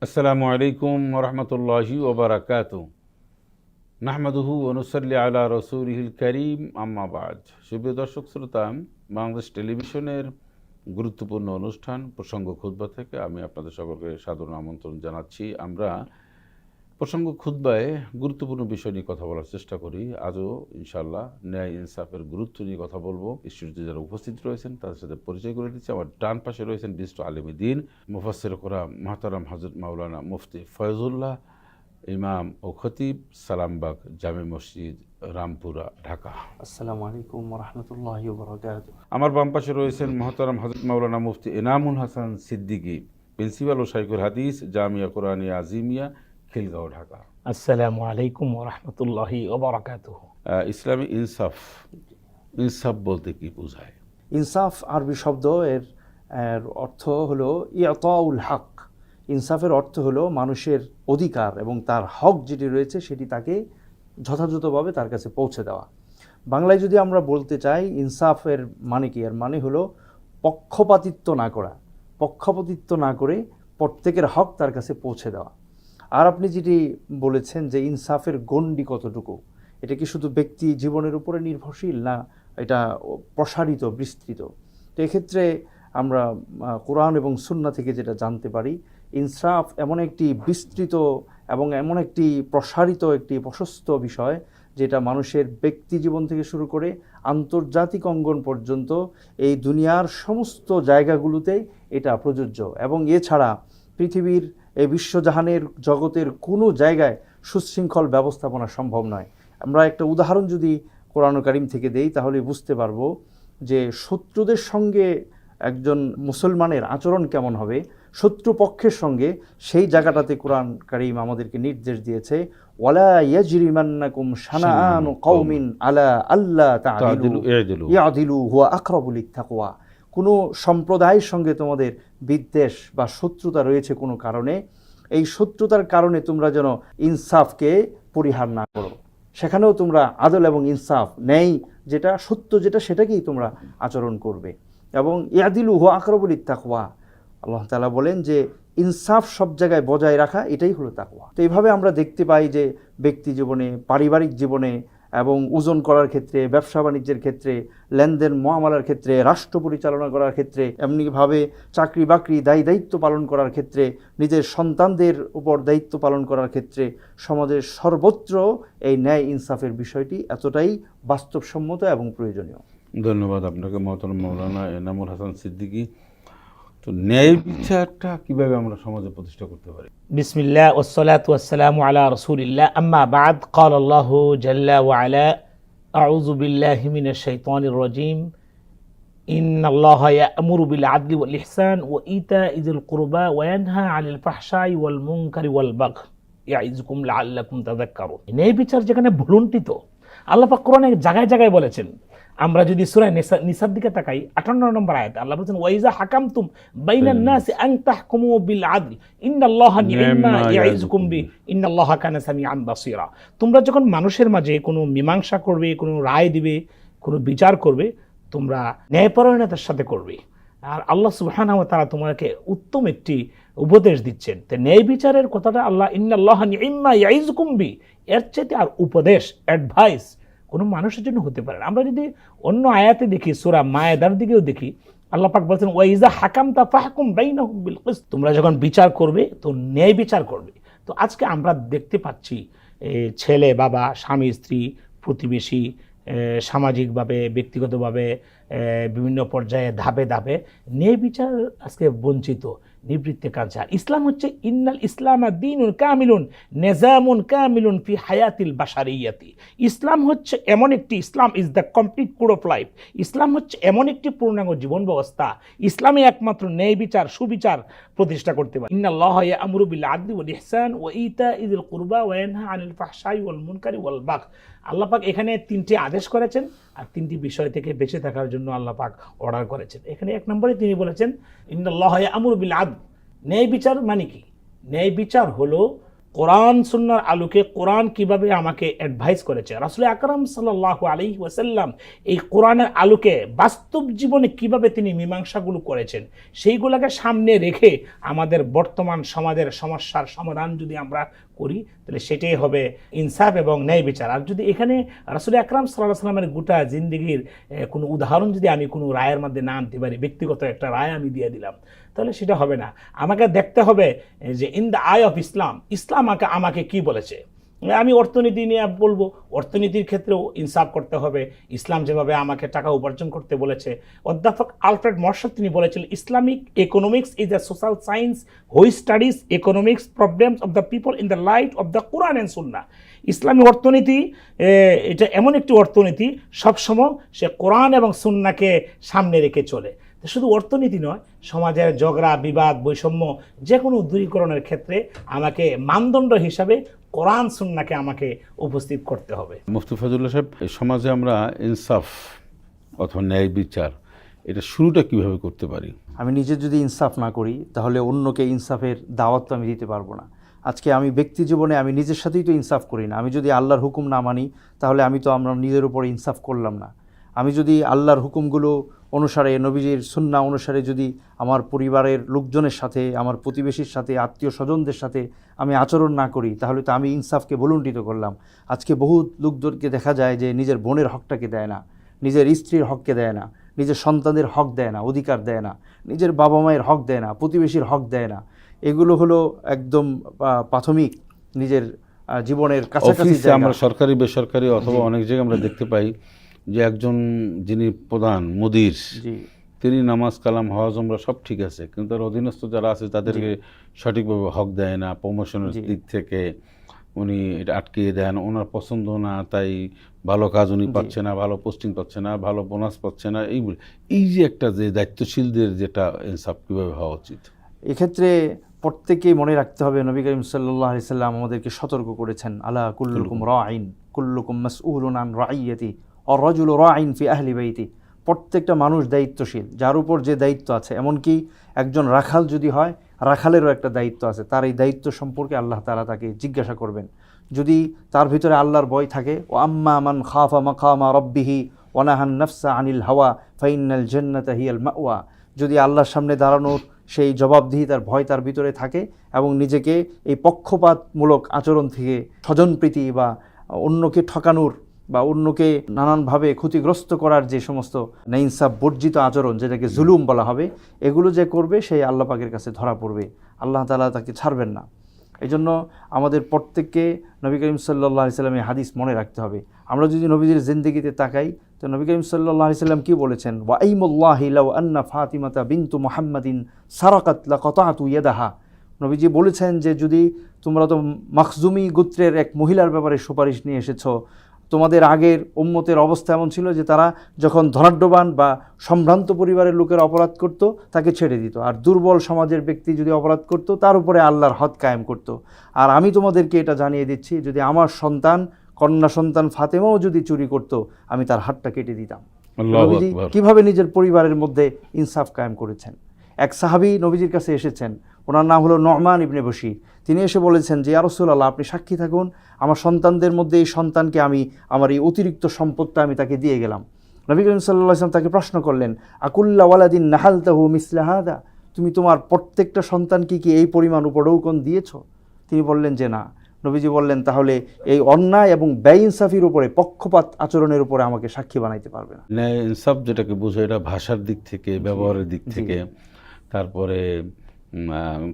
আসসালামু আলাইকুম ওয়া রাহমাতুল্লাহি ওয়া বারাকাতুহু। নাহমাদুহু ওয়া নুসাল্লি আলা রাসূলিহিল কারীম, আম্মা বা'দ। সুপ্রিয় দর্শক শ্রোতা, বাংলাদেশ টেলিভিশনের গুরুত্বপূর্ণ অনুষ্ঠান প্রসঙ্গ খুতবা থেকে আমি আপনাদের সকলকে সাদর আমন্ত্রণ জানাচ্ছি। আমরা প্রসঙ্গ খুতবায় গুরুত্বপূর্ণ বিষয় নিয়ে কথা বলার চেষ্টা করি। আজও ইনশাআল্লাহ ন্যায় ইনসাফের গুরুত্ব নিয়ে কথা বলবো। স্টুডিওতে যারা উপস্থিত রয়েছেন তাদের সাথে পরিচয় করে দিচ্ছি। আমার ডান পাশে রয়েছেন বিশিষ্ট আলেম দ্বীন, মুফাসসির কোরআন মুহতারাম হযরত মাওলানা মুফতি ফয়জুল্লাহ, ইমাম ও খতিব, সালামবাগ জামে মসজিদ, রামপুরা, ঢাকা। আসসালামু আলাইকুম ওয়া রাহমাতুল্লাহি ওয়া বারাকাতুহু। আমার বাম পাশে রয়েছেন মুহতারাম হযরত মাওলানা মুফতি এনামুল হাসান সিদ্দিকী, প্রিন্সিপাল ও শাইখুল হাদিস, জামিয়া কোরআনিয়া আজিমিয়া, খিলগাঁও, ঢাকা। আসসালামু আলাইকুম ওয়া রাহমাতুল্লাহি ওয়া বারাকাতুহু। ইসলামী ইনসাফ, ইনসাফ বলতে কি বোঝায়? ইনসাফ আরবি শব্দ, এর অর্থ হলো ইয়াতাউল হক। ইনসাফের অর্থ হলো মানুষের অধিকার এবং তার হক যেটি রয়েছে সেটি তাকে যথাযথভাবে তার কাছে পৌঁছে দেওয়া। বাংলায় যদি আমরা বলতে চাই ইনসাফের মানে কি, এর মানে হলো পক্ষপাতিত্ব না করা, পক্ষপাতিত্ব না করে প্রত্যেকের হক তার কাছে পৌঁছে দেওয়া। আর আপনি যেটি বলেছেন যে ইনসাফের গণ্ডি কতটুকু, এটা কি শুধু ব্যক্তি জীবনের উপরে নির্ভরশীল, না এটা প্রসারিত, বিস্তৃত? তো এক্ষেত্রে আমরা কোরআন এবং সুন্নাহ থেকে যেটা জানতে পারি, ইনসাফ এমন একটি বিস্তৃত এবং এমন একটি প্রসারিত, একটি প্রশস্ত বিষয় যেটা মানুষের ব্যক্তি জীবন থেকে শুরু করে আন্তর্জাতিক অঙ্গন পর্যন্ত এই দুনিয়ার সমস্ত জায়গাগুলোতেই এটা প্রযোজ্য। এবং এছাড়া পৃথিবীর এই বিশ্বজাহানের জগতের কোনো জায়গায় সুশৃঙ্খল ব্যবস্থাপনা সম্ভব নয়। আমরা একটা উদাহরণ যদি কোরআন কারীম থেকে দেই তাহলে বুঝতে পারবো যে শত্রুদের সঙ্গে একজন মুসলমানের আচরণ কেমন হবে, শত্রুপক্ষের সঙ্গে, সেই জায়গাটাতে কোরআন কারীম আমাদেরকে নির্দেশ দিয়েছে, ওয়ালা ইয়াজরিমান্নাকুম শানাআনু কওমিন আলা আল্লা তা'দিলু ইয়াদিলু হুয়া আকরাবু লিত্তাকওয়া। কোনো সম্প্রদায়ের সঙ্গে তোমাদের বিদ্বেষ বা শত্রুতা রয়েছে কোনো কারণে, এই শত্রুতার কারণে তোমরা যেন ইনসাফকে পরিহার না করো। সেখানেও তোমরা আদল এবং ইনসাফ, ন্যায় যেটা, সত্য যেটা, সেটাকেই তোমরা আচরণ করবে। এবং ইয়াদিলু হুয়া আকরাবু লিত্তাকওয়া, আল্লাহ তাআলা বলেন যে ইনসাফ সব জায়গায় বজায় রাখা, এটাই হলো তাকওয়া। তো এইভাবে আমরা দেখতে পাই যে ব্যক্তি জীবনে, পারিবারিক জীবনে এবং ওজন করার ক্ষেত্রে, ব্যবসা বাণিজ্যের ক্ষেত্রে, লেনদেন মুআমালার ক্ষেত্রে, রাষ্ট্র পরিচালনা করার ক্ষেত্রে, এমনিভাবে চাকরি বাকরি, দায়িত্ব পালন করার ক্ষেত্রে, নিজের সন্তানদের উপর দায়িত্ব পালন করার ক্ষেত্রে, সমাজের সর্বত্র এই ন্যায় ইনসাফের বিষয়টি এতটাই বাস্তবসম্মত এবং প্রয়োজনীয়। ধন্যবাদ আপনাকে মহতারাম মাওলানা এনামুল হাসান সিদ্দিকী। তো ন্যায় বিচারটা কিভাবে আমরা সমাজে প্রতিষ্ঠা করতে পারি? বিসমিল্লাহ ওয়াসসালাতু ওয়াসসালামু আলা রাসূলিল্লাহ, আম্মা বা'দ। ক্বালা আল্লাহু জাল্লা ওয়া আলা, আউযু বিল্লাহি মিনাশ শাইতানির রাজীম। ইন্নাল্লাহা ইয়া'মুরু বিল আদলি ওয়াল ইহসান ওয়া ইতা'i যিল কুরবা ওয়া ইয়ানহা আনিল ফাহশাই ওয়াল মুনকারি ওয়াল বাগয় ইয়া'iযুকুম লাআল্লাকুম তাযাক্কারুন। ন্যায় বিচার যেখানে ভুলুণ্ঠিত, আল্লাহ পাক কোরআনে জায়গায় জায়গায় বলেছেন। আমরা যদি সূরা নিসার দিকে তাকাই, 58 নম্বর আয়াত আল্লাহ বলেছেন, ওয়াইজা হাকামতুম বাইনান নাসি আন তাহকুমু বিল আদল ইন্নাল্লাহা নি'মা ইয়া'iযুকুম বি ইন্নাল্লাহা কানা সামিআন বাসীরা। তোমরা যখন মানুষের মাঝে কোনো মীমাংসা করবে, কোনো রায় দিবে, কোনো বিচার করবে, তোমরা ন্যায়পরায়ণতার সাথে করবে। আর আল্লাহ সুবহানাহু ওয়া তাআলা তোমাকে উত্তম একটি উপদেশ দিচ্ছেন। তো ন্যায় বিচারের কথাটা আল্লাহ ইন্নাল্লাহা নি'মা ইয়া'iযুকুম বি, এর চাইতে আর উপদেশ, অ্যাডভাইস কোনো মানুষের জন্য হতে পারে না। আমরা যদি অন্য আয়াতে দেখি, সূরা মায়েদার দিকেও দেখি, আল্লাহ পাক বলেছেন, ওয়াইজা হাকামতা ফাহকুম বাইনাহুম বিল কিসত, তোমরা যখন বিচার করবে তো ন্যায় বিচার করবে। তো আজকে আমরা দেখতে পাচ্ছি ছেলে, বাবা, স্বামী, স্ত্রী, প্রতিবেশী, সামাজিকভাবে, ব্যক্তিগতভাবে, বিভিন্ন পর্যায়ে ধাপে ধাপে ন্যায় বিচার আজকে বঞ্চিত। নিবৃত্তে কাজ। আর ইসলাম হচ্ছে ইন্নাল ইসলাম দীনুন কামিলুন নিজামুন কামিলুন ফি হায়াতিল বাশারিয়াতি। ইসলাম হচ্ছে এমন একটি, Islam is the complete code of life. Islam হচ্ছে এমন একটি পূর্ণাঙ্গ জীবন ব্যবস্থা। ইসলামে একমাত্র ন্যায় বিচার, সুবিচার প্রতিষ্ঠা করতে পারে। ইন্নাল্লাহা ইয়া'মুরু বিল আদলি ওয়াল ইহসান ওয়া ইতাইযিল কুরবা ওয়া ইয়ানহা আনিল ফাহশাই ওয়াল মুনকারি ওয়াল বাগয়। আল্লাহ পাক এখানে 3টি আদেশ করেছেন আর 3টি বিষয় থেকে বেঁচে থাকার জন্য আল্লাহ পাক অর্ডার করেছেন। এখানে 1 নম্বরে তিনি বলেছেন ইন্নাল্লাহা ইয়া'মুরু বিল আদল। ন্যায় বিচার মানে কি? ন্যায় বিচার হলো কোরআন সুন্নাহর আলোকে কোরআন কিভাবে আমাকে অ্যাডভাইস করেছে, রাসূল আকরাম সাল্লাল্লাহু আলাইহি ওয়াসাল্লাম এই কোরআনের আলোকে বাস্তব জীবনে কিভাবে তিনি মীমাংসাগুলো করেছেন, সেইগুলোকে সামনে রেখে আমাদের বর্তমান সমাজের সমস্যার সমাধান যদি আমরা করি তাহলে সেটাই হবে ইনসাফ এবং ন্যায় বিচার। আর যদি এখানে রাসূল আকরাম সাল্লাল্লাহু আলাইহি ওয়াসাল্লামের গোটা জিন্দেগির কোনো উদাহরণ যদি আমি কোনো রায়ের মধ্যে না আনতে পারি, ব্যক্তিগত একটা রায় আমি দিয়ে দিলাম, তাহলে সেটা হবে না। আমাকে দেখতে হবে যে in the I of Islam, ইসলাম আমাকে কি বলেছে। আমি অর্থনীতি নিয়ে বলবো, অর্থনীতির ক্ষেত্রেও ইনসাফ করতে হবে। ইসলাম যেভাবে আমাকে টাকা উপার্জন করতে বলেছে, অধ্যাপক আলফ্রেড মার্শাল তিনি বলেছিলেন Islamic economics is a social science which studies economics problems of the people in the light off the Quran and সুন্নাহ। ইসলামী অর্থনীতি এটা এমন একটি অর্থনীতি সবসময় সে কোরআন এবং সুন্নাহকে সামনে রেখে চলে। শুধু অর্থনীতি নয়, সমাজের ঝগড়া বিবাদ বৈষম্য যে কোনো দূরীকরণের ক্ষেত্রে আমাকে মানদণ্ড হিসাবে কোরআন সুন্নাহকে আমাকে উপস্থিত করতে হবে। মুফতি ফজলুল্লাহ সাহেব, সমাজে আমরা ইনসাফ অথবা ন্যায় বিচার এটা শুরুটা কিভাবে করতে পারি? আমি নিজে যদি ইনসাফ না করি তাহলে অন্যকে ইনসাফের দাওয়াত তো আমি দিতে পারবো না। আজকে আমি ব্যক্তি জীবনে আমি নিজের সাথেই তো ইনসাফ করি না। আমি যদি আল্লাহর হুকুম না মানি তাহলে আমরা নিজের উপর ইনসাফ করলাম না। আমি যদি আল্লাহর হুকুমগুলো অনুসারে, নবীজির সুন্নাহ অনুসারে যদি আমার পরিবারের লোকজনের সাথে, আমার প্রতিবেশীর সাথে, আত্মীয় স্বজনদের সাথে আমি আচরণ না করি তাহলে তো আমি ইনসাফকে ভুলুণ্ঠিত করলাম। আজকে বহু লোকদেরকে দেখা যায় যে নিজের বোনের হকটাকে দেয় না, নিজের স্ত্রীর হককে দেয় না, নিজের সন্তানদের হক দেয় না, অধিকার দেয় না, নিজের বাবা মায়ের হক দেয় না, প্রতিবেশীর হক দেয় না। এগুলো হলো একদম প্রাথমিক নিজের জীবনের কাছাকাছি। আমরা সরকারি বেসরকারি অথবা অনেক জায়গায় আমরা দেখতে পাই যে একজন যিনি প্রধান মুদির, তিনি নামাজ কালাম হজ উমরা সব ঠিক আছে, কিন্তু তার অধীনস্থ যারা আছে তাদেরকে সঠিকভাবে হক দেয় না, প্রমোশনের দিক থেকে উনি এটা আটকিয়ে দেন, ওনার পছন্দ না, তাই ভালো কাজ উনি পাচ্ছে না, ভালো পোস্টিং পাচ্ছে না, ভালো বোনাস পাচ্ছে না। এই যে একটা যে দায়িত্বশীলদের যেটা ইনসাফ কীভাবে হওয়া উচিত, এক্ষেত্রে প্রত্যেকেই মনে রাখতে হবে নবী করিম সাল্লাল্লাহু আলাইহি সাল্লাম আমাদেরকে সতর্ক করেছেন, আলা কুল্লুকুম রাঈন কুল্লুকুম মাসউলুন আন রাঈয়াতি আর রাজুলু রাঈন ফি আহলি বাইতি। প্রত্যেকটা মানুষ দায়িত্বশীল, যার উপর যে দায়িত্ব আছে। এমনকি একজন রাখাল যদি হয়, রাখালেরও একটা দায়িত্ব আছে। তার এই দায়িত্ব সম্পর্কে আল্লাহ তাআলা তাকে জিজ্ঞাসা করবেন। যদি তার ভিতরে আল্লাহর ভয় থাকে, ও আম্মা মান খাফা মাকামা রাব্বিহি ওয়া নাহান নাফসা আনিল হাওয়া ফাইনাল জান্নাতা হিয়াল মাওয়া। যদি আল্লাহর সামনে দাঁড়ানোর সেই জবাবদিহিতার ভয় তার ভিতরে থাকে এবং নিজেকে এই পক্ষপাতমূলক আচরণ থেকে, স্বজনপ্রীতি বা অন্যকে ঠকানোর বা অন্যকে নানানভাবে ক্ষতিগ্রস্ত করার যে সমস্ত নাইনসাফ বর্জিত আচরণ, যেটাকে জুলুম বলা হবে, এগুলো যে করবে সেই আল্লাহ পাকের কাছে ধরা পড়বে, আল্লাহ তাআলা তাকে ছাড়বেন না। এই জন্য আমাদের প্রত্যেককে নবী করিম সাল্লাল্লাহু আলাইহি সাল্লামের হাদিস মনে রাখতে হবে। আমরা যদি নবীজির জিন্দেগিতে তাকাই তো নবী করিম সাল্লাল্লাহু আলাইহি সাল্লাম কি বলেছেন, ওয়া আইমুল্লাহি লাউ আন্না ফাতিমাতা বিনতু মুহাম্মাদিন সারাকাত লাকাতাতু ইয়াদাহা। নবীজি বলেছেন যে যদি তোমরা তো মাখজুমি গোত্রের এক মহিলার ব্যাপারে সুপারিশ নিয়ে এসেছো, তোমাদের আগের উম্মতের অবস্থা এমন ছিল যে তারা যখন ধনাঢ্যবান বা সম্ভ্রান্ত পরিবারের লোকের অপরাধ করত তাকে ছেড়ে দিত, আর দুর্বল সমাজের ব্যক্তি যদি অপরাধ করত তার উপরে আল্লাহর হদ কায়েম করত। আর আমি তোমাদেরকে এটা জানিয়ে দিচ্ছি, যদি আমার সন্তান, কন্যা সন্তান ফাতেমাও যদি চুরি করত, আমি তার হাতটা কেটে দিতাম। নবীজি কিভাবে নিজের পরিবারের মধ্যে ইনসাফ কায়েম করেছেন। এক সাহাবী নবীজির কাছে এসেছেন, ওনার নাম হলো নু'মান ইবনে বশীর। তিনি এসে বলেছেন যে ইয়া রাসূলুল্লাহ, আপনি সাক্ষী থাকুন, আমার সন্তানদের মধ্যে এই সন্তানকে আমি আমার এই অতিরিক্ত সম্পদটা আমি তাকে দিয়ে গেলাম। নবী করিম সাল্লাল্লাহু আলাইহি ওয়াসাল্লাম তাকে প্রশ্ন করলেন, আকুল্লা ওয়ালাদিন নাহালতাহু মিসলা হাদা, তুমি তোমার প্রত্যেকটা সন্তানকে কি এই পরিমাণ উপঢৌকন দিয়েছো? তিনি বললেন যে না। নবীজি বললেন, তাহলে এই অন্যায় এবং বেইনসাফির উপরে, পক্ষপাত আচরণের উপরে আমাকে সাক্ষী বানাইতে পারবে না। ন্যায় ইনসাফ যেটাকে বোঝায় এটা ভাষার দিক থেকে, ব্যবহারের দিক থেকে, তারপরে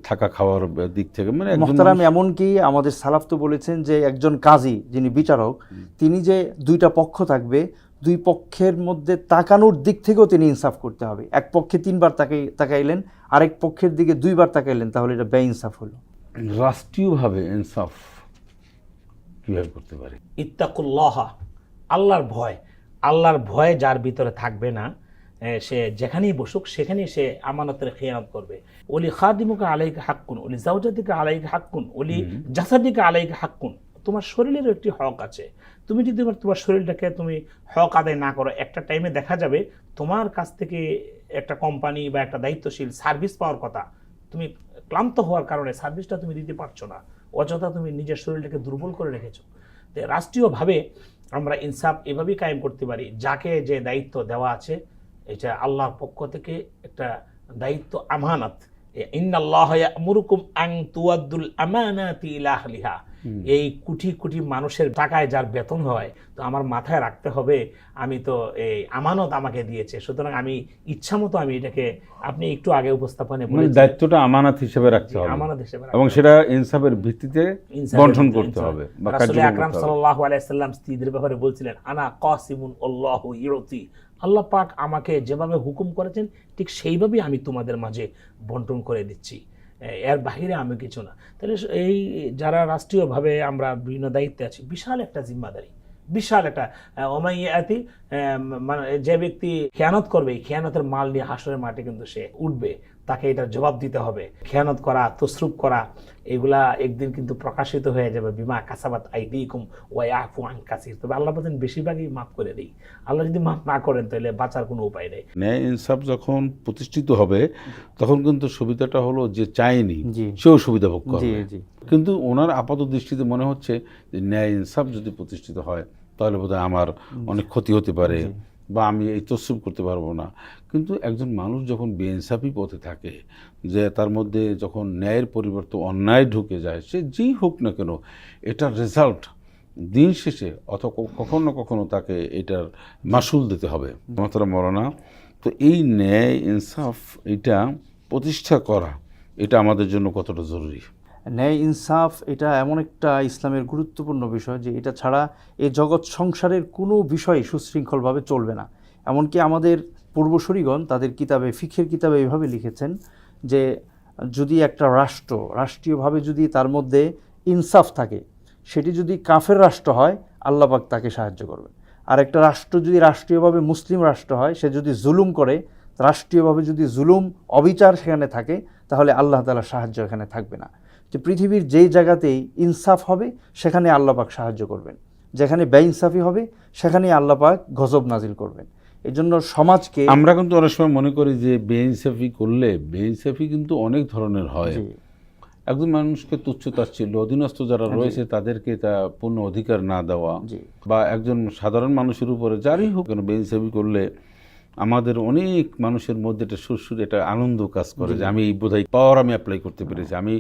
থাকা খাওয়ার দিক থেকে, মানে মুহতারাম, এমনকি আমাদের সালাফ তো বলেছেন যে একজন কাজী, যিনি বিচারক, তিনি যে দুইটা পক্ষ থাকবে, দুই পক্ষের মধ্যে তাকানোর দিক থেকেও তিনি ইনসাফ করতে হবে। এক পক্ষে 3 বার তাকাইলেন, আরেক পক্ষের দিকে 2 বার তাকাইলেন, তাহলে এটা বেইনসাফ হলো। রাষ্ট্রীয়ভাবে ইনসাফ কীভাবে করতে পারি? ইত্তাকুল্লাহ, আল্লাহর ভয়। আল্লাহর ভয় যার ভিতরে থাকবে না, সে যেখানেই বসুক সেখানেই সে আমানতের খেয়ানত করবে। ওলি খাদিমুকা আলাইকা হাক্কুন, ওলি জাওজাতিকা আলাইকা হাক্কুন, ওলি জাসাদিকা আলাইকা হাক্কুন। তোমার শরীরেরও একটি হক আছে। তুমি যদি তোমার শরীরটাকে তুমি হক আদায় না করো, একটা টাইমে দেখা যাবে তোমার কাছ থেকে একটা কোম্পানি বা একটা দায়িত্বশীল সার্ভিস পাওয়ার কথা, তুমি ক্লান্ত হওয়ার কারণে সার্ভিসটা তুমি দিতে পারছো না, অযথা তুমি নিজের শরীরটাকে দুর্বল করে রেখেছো। রাষ্ট্রীয়ভাবে আমরা ইনসাফ এভাবেই কায়েম করতে পারি, যাকে যে দায়িত্ব দেওয়া আছে এটা আল্লাহর পক্ষ থেকে একটা দায়িত্ব, আমানত। ইন্নাল্লাহা ইয়া'মুরুকুম আন তুআদ্দুল আমানাতি ইলা আহলিহা। এই কোটি কোটি মানুষের টাকায় যার বেতন হয়, তো আমার মাথায় রাখতে হবে আমি তো এই আমানত আমাকে দিয়েছে, সুতরাং আমি ইচ্ছা মতো আমি এটাকে, আপনি একটু আগে উপস্থাপনে বলেছেন, দায়িত্বটা আমানত হিসেবে রাখতে হবে, আমানত হিসেবে, এবং সেটা ইনসাফের ভিত্তিতে বন্টন করতে হবে বা রাসূল কার্যকর আকরাম করতে হবে। সাল্লাল্লাহু আলাইহি ওয়াসাল্লাম স্ত্রীদের ব্যাপারে বলছিলেন, আনা কাসিমুন আল্লাহু ইউতি। আল্লাহ পাক আমাকে যেভাবে হুকুম করেছেন ঠিক সেইভাবেই আমি তোমাদের মাঝে বন্টন করে দিচ্ছি, এর বাহিরে আমি কিছু না। তাহলে এই যারা রাষ্ট্রীয়ভাবে আমরা বিভিন্ন দায়িত্বে আছি, বিশাল একটা জিম্মাদারি, বিশাল একটা ওমাইয়াতি, মানে যে ব্যক্তি খেয়ানত করবে, এই খেয়ানতের মাল নিয়ে হাসরের মাঠে কিন্তু সে উঠবে, তাকে এটা জবাব দিতে হবে। খেয়ানত করা, তসরুপ করা, এগুলা একদিন কিন্তু প্রকাশিত হয়ে যাবে, বিমা কাসাবাত আইদিকুম ওয়া ইয়াফু আন কাসির। তবে আল্লাহ বলেন বেশিরভাগই মাফ করে দেই। আল্লাহ যদি মাফ না করেন তাহলে বাঁচার কোনো উপায় নেই। ন্যায় ইনসাফ যখন প্রতিষ্ঠিত হবে তখন কিন্তু সুবিধাটা হলো যে চায়নি জি। সেও সুবিধা ভোগ জি করবে। জি কিন্তু ওনার আপাত দৃষ্টিতে মনে হচ্ছে যে ন্যায় ইনসাফ যদি প্রতিষ্ঠিত হয় তাহলে বোধহয় আমার অনেক ক্ষতি হতে পারে, বা আমি এই তসরুপ করতে পারবো না। কিন্তু একজন মানুষ যখন বেইনসাফি পথে থাকে, যে তার মধ্যে যখন ন্যায়ের পরিবর্তে অন্যায় ঢুকে যায়, সে যেই হোক না কেন, এটার রেজাল্ট দিন শেষে অথবা কখনো না কখনো তাকে এটার মাসুল দিতে হবে। মোহতারাম মাওলানা, তো এই ন্যায় ইনসাফ এটা প্রতিষ্ঠা করা, এটা আমাদের জন্য কতটা জরুরি? ন্যায় ইনসাফ এটা এমন একটা ইসলামের গুরুত্বপূর্ণ বিষয় যে এটা ছাড়া এই জগৎ সংসারের কোনো বিষয় সুশৃঙ্খলভাবে চলবে না। এমনকি আমাদের পূর্বসূরিগণ তাদের কিতাবে, ফিকহের কিতাবে এইভাবে লিখেছেন যে যদি একটা রাষ্ট্র রাষ্ট্রীয়ভাবে যদি তার মধ্যে ইনসাফ থাকে, সেটি যদি কাফের রাষ্ট্র হয় আল্লাহ পাক তাকে সাহায্য করবে। আর একটা রাষ্ট্র যদি রাষ্ট্রীয়ভাবে মুসলিম রাষ্ট্র হয়, সে যদি জুলুম করে, রাষ্ট্রীয়ভাবে যদি জুলুম অবিচার সেখানে থাকে, তাহলে আল্লাহ তাআলার সাহায্য এখানে থাকবে না। যে পৃথিবীর যেই জায়গাতেই ইনসাফ হবে সেখানে আল্লাহ পাক সাহায্য করবেন, যেখানে বেইনসাফি হবে সেখানেই আল্লাহ পাক গজব নাজিল করবেন। এই জন্য সমাজকে আমরা কিন্তু অনেক সময় মনে করি যে বেইনসাফি করলে, বেইনসাফি কিন্তু অনেক ধরনের হয়। জি, একজন মানুষকে তুচ্ছ তাচ্ছিল্য, অধীনস্থ যারা রয়েছে তাদেরকে তা পূর্ণ অধিকার না দেওয়া, জি, বা একজন সাধারণ মানুষের উপরে যারই হোক কেন বেইনসাফি করলে আমাদের অনেক মানুষের মধ্যে একটা সুরসুর একটা আনন্দ কাজ করে যে আমি এই বোধহয় পাওয়ার আমি অ্যাপ্লাই করতে পেরেছি, আমি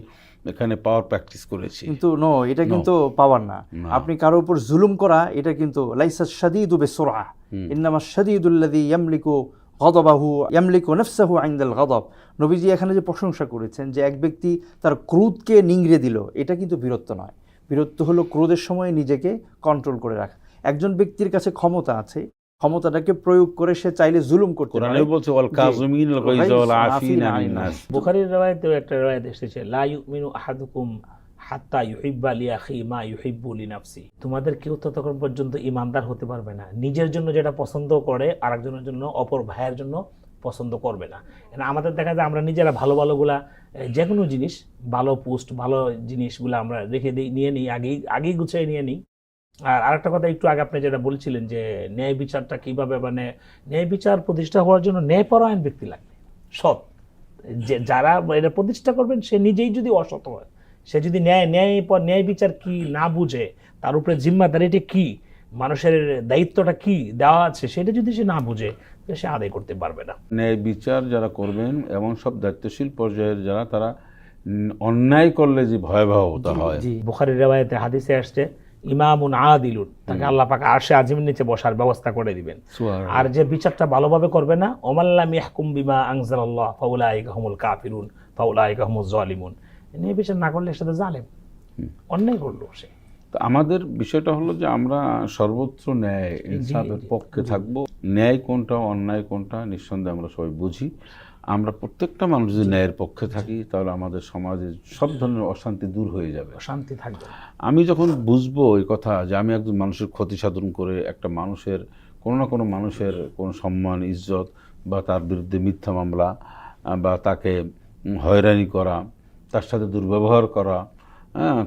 এখানে পাওয়ার প্র্যাকটিস করেছি। কিন্তু এটা কিন্তু পাওয়ার না। আপনি কারো উপর জুলুম করা, এটা কিন্তু লাইসা শাদীদু বিসুরআহ, ইন্নামা শাদীদুল্লাযী ইয়ামলিকু গাদাবাহু ইয়ামলিকু নাফসাহু ইনদাল গাদাব। নবীজি এখানে যে প্রশংসা করেছেন যে এক ব্যক্তি তার ক্রোধকে নিংড়ে দিল, এটা কিন্তু বীরত্ব নয়। বীরত্ব হলো ক্রোধের সময় নিজেকে কন্ট্রোল করে রাখা। একজন ব্যক্তির কাছে ক্ষমতা আছে, ক্ষমতাটাকে প্রয়োগ করে সে চাইলে জুলুম করতে পারে। কোরআনে বলছে ওয়াল কাযিমিনাল গায়যা ওয়াল আফিনা আনিন নাস। বুখারীর riwayate একটা riwayat এসেছে, লা ইউমিনু আহাদুকুম হাত্তা ইউহিব্বা লিআখি মা ইউহিব্বু লিনাফসি। তোমাদের কেউ ততক্ষণ পর্যন্ত ঈমানদার হতে পারবে না নিজের জন্য যেটা পছন্দ করে আরেকজনের জন্য, অপর ভাইয়ের জন্য পছন্দ করবে না। আমাদের দেখা যায় আমরা নিজেরা ভালো ভালোগুলা, যে কোনো জিনিস, ভালো পোস্ট, ভালো জিনিসগুলো আমরা রেখে দিই, নিয়ে নিই, আগেই গুছিয়ে নিয়ে নিই। আর আরেকটা কথা একটু আগে আপনি যেটা বলছিলেন যে ন্যায় বিচারটা কীভাবে, মানে ন্যায় বিচার প্রতিষ্ঠা হওয়ার জন্য ন্যায়পরায়ণ ব্যক্তি লাগবে, সৎ। যে যারা এটা প্রতিষ্ঠা করবেন সে নিজেই যদি অসৎ হয়, সে যদি ন্যায় বিচার কি না বুঝে, তার উপরে জিম্মাদারিটা কি, মানুষের দায়িত্বটা কি দেওয়া আছে, সেটা যদি সে না বুঝে সে আদায় করতে পারবে না। ন্যায় বিচার যারা করবেন এবং সব দায়িত্বশীল পর্যায়ের যারা, তারা অন্যায় করলে যে ভয়াবহতা হয়। বুখারীর riwayate হাদিসে আসছে, ইমামুন আদিলুন, তাকে আল্লাহ পাক আরশে আজিমের নিচে বসার ব্যবস্থা করে দিবেন। আর যে বিচারটা ভালোভাবে করবে না, ওমাল্লাম ইয়াহকুম বিমা আনজালাল্লাহ ফাউলাইকা হুমুল কাফিরুন ফাউলাইকা হুমুজ জালিমুন। ন্যায় বিচার না করলে সেটা জালেম, অন্যায় করলো সে। তো আমাদের বিষয়টা হলো যে আমরা সর্বত্র ন্যায় ইনসাফের পক্ষে থাকবো। ন্যায় কোনটা, অন্যায় কোনটা নিঃসন্দেহে আমরা সবাই বুঝি। আমরা প্রত্যেকটা মানুষ যদি ন্যায়ের পক্ষে থাকি তাহলে আমাদের সমাজে সব ধরনের অশান্তি দূর হয়ে যাবে, শান্তি থাকবে। আমি যখন বুঝবো এই কথা যে আমি একজন মানুষের ক্ষতি সাধন করে একটা মানুষের কোনো না কোনো মানুষের কোনো সম্মান ইজ্জত বা তার বিরুদ্ধে মিথ্যা মামলা বা তাকে হয়রানি করা, তার সাথে দুর্ব্যবহার করা,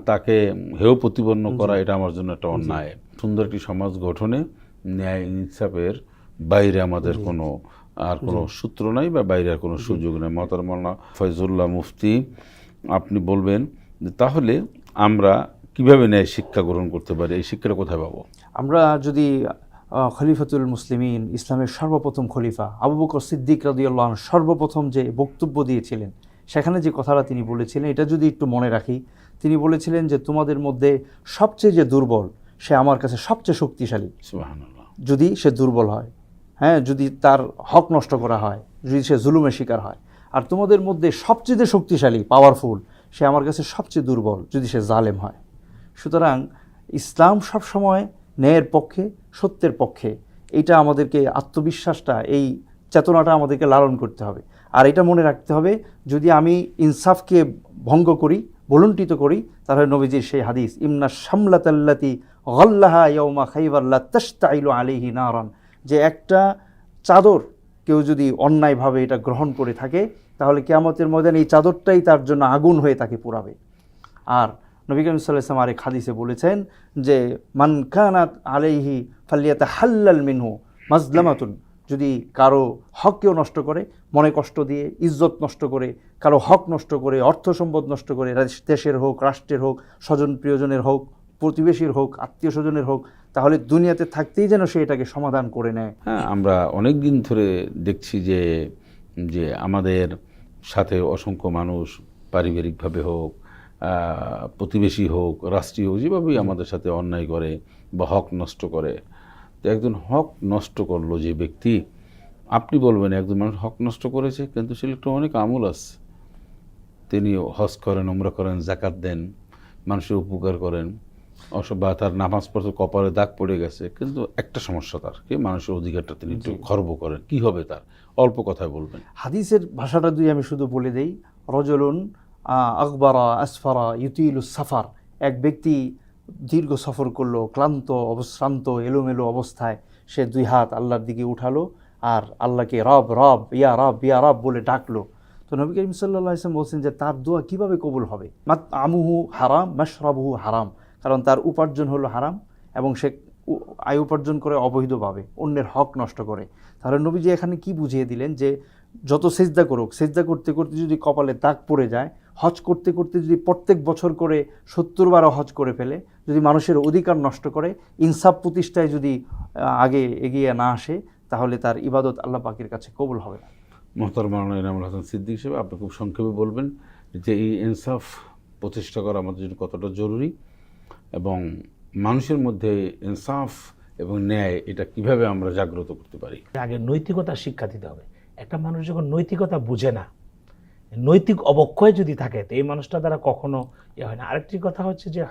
তাকে হেয় প্রতিপন্ন করা, এটা আমার জন্য একটা অন্যায়। সুন্দর একটি সমাজ গঠনে ন্যায় ইনসাফের বাইরে আমাদের কোনো আর কোনো সূত্র নাই বা বাইরে আর কোনো সুযোগ নেই। মহতারাম মাওলানা ফয়জুল্লাহ মুফতি, আপনি বলবেন যে তাহলে আমরা কিভাবে ন্যায় শিক্ষা গ্রহণ করতে পারি, এই শিক্ষাটা কোথায় পাবো? আমরা যদি খলিফাতুল মুসলিমিন, ইসলামের সর্বপ্রথম খলিফা আবু বকর সিদ্দিক রাদিয়াল্লাহু আনহু সর্বপ্রথম যে বক্তব্য দিয়েছিলেন, সেখানে যে কথাটা তিনি বলেছিলেন এটা যদি একটু মনে রাখি, তিনি বলেছিলেন যে তোমাদের মধ্যে সবচেয়ে যে দুর্বল সে আমার কাছে সবচেয়ে শক্তিশালী, সুবহানাল্লাহ। যদি সে দুর্বল হয়, হ্যাঁ, যদি তার হক নষ্ট করা হয়, যদি সে জুলুমের শিকার হয়। আর তোমাদের মধ্যে সবচেয়ে শক্তিশালী, পাওয়ারফুল, সে আমার কাছে সবচেয়ে দুর্বল, যদি সে জালেম হয়। সুতরাং ইসলাম সবসময় ন্যায়ের পক্ষে, সত্যের পক্ষে। এইটা আমাদেরকে আত্মবিশ্বাসটা, এই চেতনাটা আমাদেরকে লালন করতে হবে। আর এটা মনে রাখতে হবে, যদি আমি ইনসাফকে ভঙ্গ করি, বলুণ্ঠিত করি, তাহলে নবীজির সেই হাদিস ইমনা শামলাতাল্লাতি গাল্লাহা ইয়াউমা খাইবার লা তাশতাইলু আলাইহি নারান, যে একটা চাদর কেউ যদি অন্যায়ভাবে এটা গ্রহণ করে থাকে, তাহলে কিয়ামতের ময়দানে এই চাদরটাই তার জন্য আগুন হয়ে তাকে পোড়াবে। আর নবী করিম সাল্লাল্লাহু আলাইহি ওয়াসাল্লাম আরেক হাদিসে বলেছেন যে মান কানাত আলাইহি ফালিয়াতাহাল্লাল মিনহু মাজলামাতুন, যদি কারো হক কেউ নষ্ট করে, মনে কষ্ট দিয়ে, ইজ্জত নষ্ট করে, কারো হক নষ্ট করে, অর্থ সম্পদ নষ্ট করে, দেশের হোক, রাষ্ট্রের হোক, স্বজন প্রিয়জনের হোক, প্রতিবেশীর হোক, আত্মীয় স্বজনের হোক, তাহলে দুনিয়াতে থাকতেই যেন সে এটাকে সমাধান করে নেয়। হ্যাঁ, আমরা অনেক দিন ধরে দেখছি যে যে আমাদের সাথে অসংখ্য মানুষ পারিবারিকভাবে হোক, প্রতিবেশী হোক, রাষ্ট্রীয় হোক, যেভাবেই আমাদের সাথে অন্যায় করে বা হক নষ্ট করে। তো একজন হক নষ্ট করলো যে ব্যক্তি, আপনি বলবেন একজন মানুষ হক নষ্ট করেছে, কিন্তু সে একটা অনেক আমল আছে, তিনি হজ করেন, উমরা করেন, জাকাত দেন, মানুষের উপকার করেন, বা তার নামাজ পড়তে কপালে দাগ পড়ে গেছে, কিন্তু একটা সমস্যা তার কি, মানুষের অধিকারটা তিনি একটু খর্ব করেন, কি হবে তার? অল্প কথায় বলবেন। হাদিসের ভাষাটা দুই আমি শুধু বলে দেই, রজলুন আকবরা আসফারা ইউতিলুস সাফার, এক ব্যক্তি দীর্ঘ সফর করলো, ক্লান্ত, অবশ্রান্ত, এলোমেলো অবস্থায় সে দুই হাত আল্লাহর দিকে উঠালো আর আল্লাহকে রব রব ইয়া রব ইয়া রব বলে ডাকলো। তো নবী করিম সাল্লাল্লাহু আলাইহি ওয়াসাল্লাম বলছেন যে তার দোয়া কিভাবে কবুল হবে? আমুহু হারাম মাশরাবুহু হারাম, কারণ তার উপার্জন হলো হারাম এবং সে আয় উপার্জন করে অবৈধভাবে, অন্যের হক নষ্ট করে। তাহলে নবীজি এখানে কি বুঝিয়ে দিলেন যে যত সেজদা করুক, সেজদা করতে করতে যদি কপালে দাগ পড়ে যায়, হজ করতে করতে যদি প্রত্যেক বছর করে 70 বারও হজ করে ফেলে, যদি মানুষের অধিকার নষ্ট করে, ইনসাফ প্রতিষ্ঠায় যদি আগে এগিয়ে না আসে, তাহলে তার ইবাদত আল্লাহ পাকের কাছে কবুল হবে না। মোহতারাম মাওলানা ইনামুল হাসান সিদ্দিক হিসেবে আপনি খুব সংক্ষেপে বলবেন যে এই ইনসাফ প্রতিষ্ঠা করা আমাদের জন্য কতটা জরুরি এবং মানুষের মধ্যে ইনসাফ এবং ন্যায় এটা কিভাবে আমরা জাগ্রত করতে পারি? আগে নৈতিকতা শিক্ষা দিতে হবে। একটা মানুষ যখন নৈতিকতা বুঝে না, নৈতিক অবক্ষয় যদি থাকে, তো এই মানুষটা দ্বারা কখনো হয় না। আরেকটি কথা হচ্ছে যে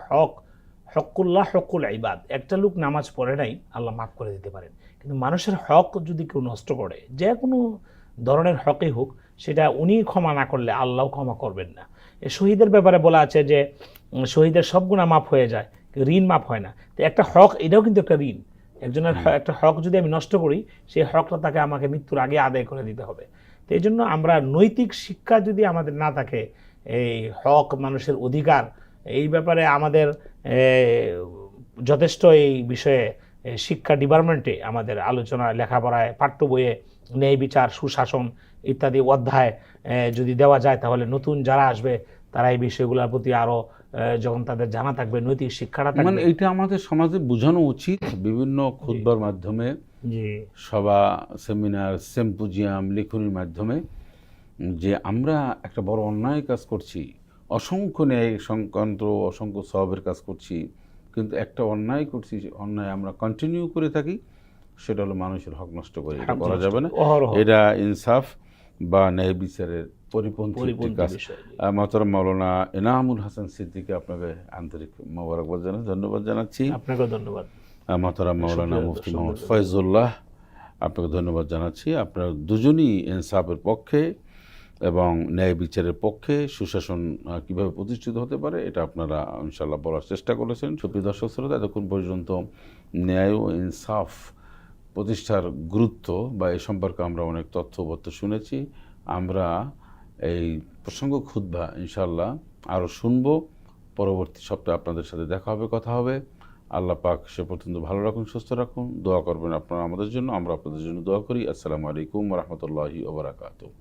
হকুল্লাহ হকুল ইবাদ, একটা লোক নামাজ পড়ে নাই, আল্লাহ মাফ করে দিতে পারেন, কিন্তু মানুষের হক যদি কেউ নষ্ট করে, যে কোনো ধরনের হকই হোক, সেটা উনি ক্ষমা না করলে আল্লাহ ক্ষমা করবেন না। এই শহীদের ব্যাপারে বলা আছে যে শহীদের সব গুনাহ মাফ হয়ে যায়, ঋণ মাফ হয় না। তো একটা হক, এটাও কিন্তু একটা ঋণ। একজনের একটা হক যদি আমি নষ্ট করি, সেই হকটা তাকে আমাকে মৃত্যুর আগে আদায় করে দিতে হবে। তো এই জন্য আমরা নৈতিক শিক্ষা যদি আমাদের না থাকে, এই হক, মানুষের অধিকার, এই ব্যাপারে আমাদের যথেষ্ট এই বিষয়ে শিক্ষা ডিপার্টমেন্টে আমাদের আলোচনা, লেখাপড়ায়, পাঠ্য বইয়ে ন্যায় বিচার, সুশাসন ইত্যাদি অধ্যায় যদি দেওয়া যায়, তাহলে নতুন যারা আসবে তারা এই বিষয়গুলোর প্রতি আরও যখন তাদের জানা থাকবে, নৈতিক শিক্ষাটা থাকবে। মানে এটা আমাদের সমাজে বোঝানো উচিত বিভিন্ন খুতবার মাধ্যমে, সভা, সেমিনার, সিম্পোজিয়াম, লেখনির মাধ্যমে, যে আমরা একটা বড় অন্যায় কাজ করছি, অসংখ্য ন্যায় সংক্রান্ত অসংখ্য সওয়াবের কাজ করছি, কিন্তু একটা অন্যায় করছি, অন্যায় আমরা কন্টিনিউ করে থাকি, সেটা হলো মানুষের হক নষ্ট করে। এটা করা যাবে না, এটা ইনসাফ বা ন্যায় বিচারের পরিপন্থী কাজ। মোহতারাম মাওলানা ইনামুল হাসান সিদ্দিকী, আপনাকে আন্তরিক মোবারকবাদ জানাই, ধন্যবাদ জানাচ্ছি। আপনাকে ধন্যবাদ। মোহতারাম মাওলানা মুফতি মোহাম্মদ ফয়জুল্লাহ, আপনাকে ধন্যবাদ জানাচ্ছি। আপনারা দুজনই ইনসাফের পক্ষে এবং ন্যায় বিচারের পক্ষে সুশাসন কিভাবে প্রতিষ্ঠিত হতে পারে এটা আপনারা ইনশাআল্লাহ বলার চেষ্টা করেছেন। সুপ্রিয় দর্শক শ্রোতা, এতক্ষণ পর্যন্ত ন্যায় ও ইনসাফ প্রতিষ্ঠার গুরুত্ব বা এ সম্পর্কে আমরা অনেক তথ্যবত্ত শুনেছি। আমরা এই প্রসঙ্গ খুতবা ইনশাআল্লাহ আরও শুনবো। পরবর্তী সপ্তাহে আপনাদের সাথে দেখা হবে, কথা হবে। আল্লাহ পাক সে পর্যন্ত ভালো রাখুন, সুস্থ রাখুন। দোয়া করবেন আপনারা আমাদের জন্য, আমরা আপনাদের জন্য দোয়া করি। আসসালামু আলাইকুম ওয়া রাহমাতুল্লাহি ওয়া বারাকাতুহু।